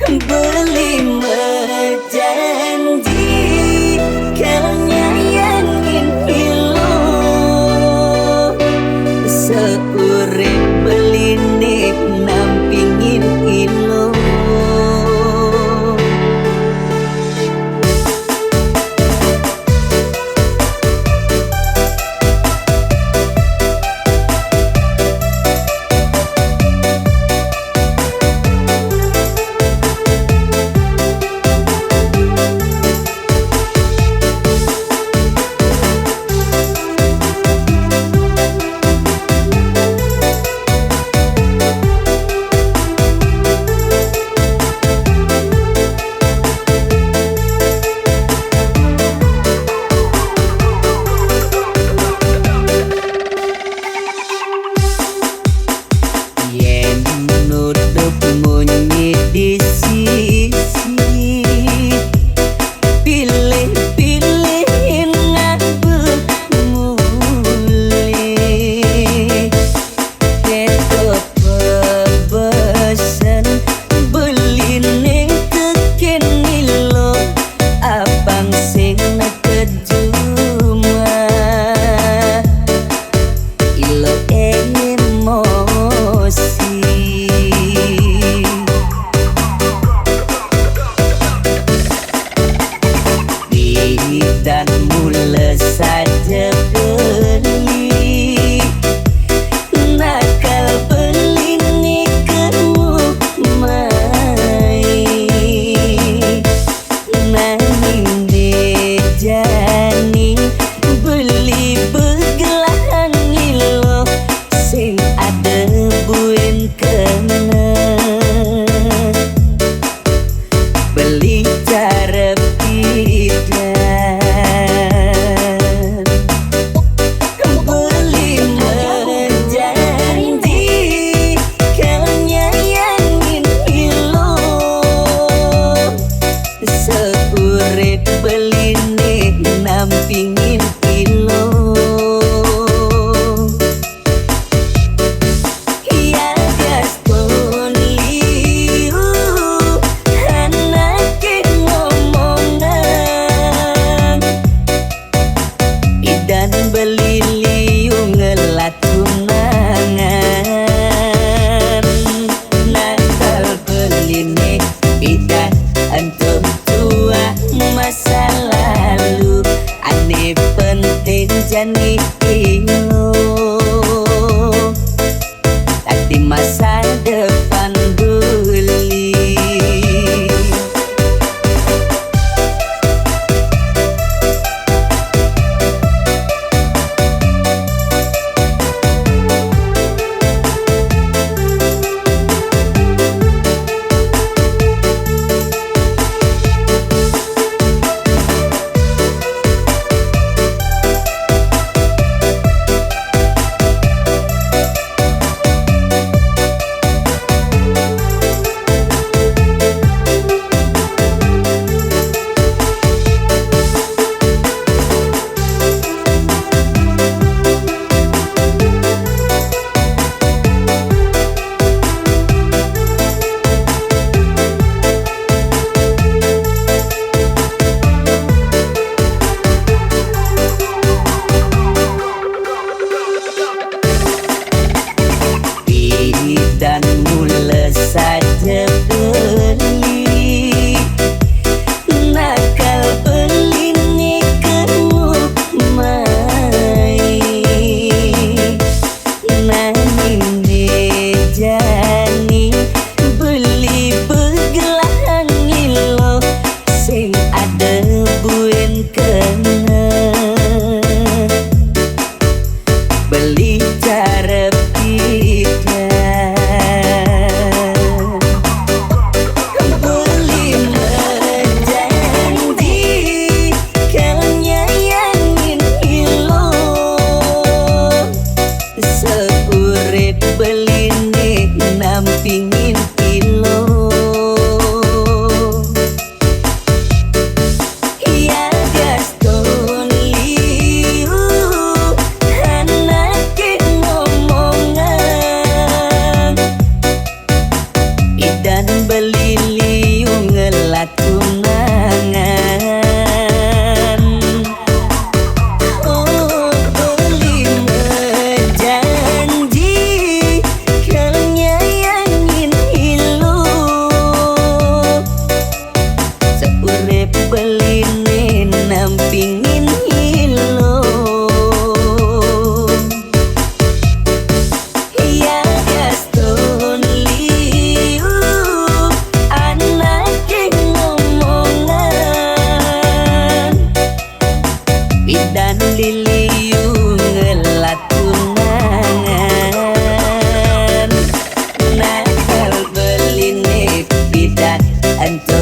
beli berjanji kau nyayangin ilu seurip beli nih nampingin ilu. Nutup munyi di sisi, pilih-pilih ngabuk mulih ketok bebesan beli ning kekini lo abang sing kejuma ilo emosi dan mula saja beli nakal beli ni kamu mai nanging dejani beli begelang ilo sing ada buin kena beli cara bidan beli berjanji kau nyayangin ilu seurip beli nih nampingin ilu. Dan beli liu ngelat tunangan nakal beli nih bidan antum tua masa lalu aneh penting jani ilu tadi masa depan beli. Dan mula saja beli nakal beli nih kamu mai nanging dejani beli begelang ilo sing ada buin kena beli cara bidan Antu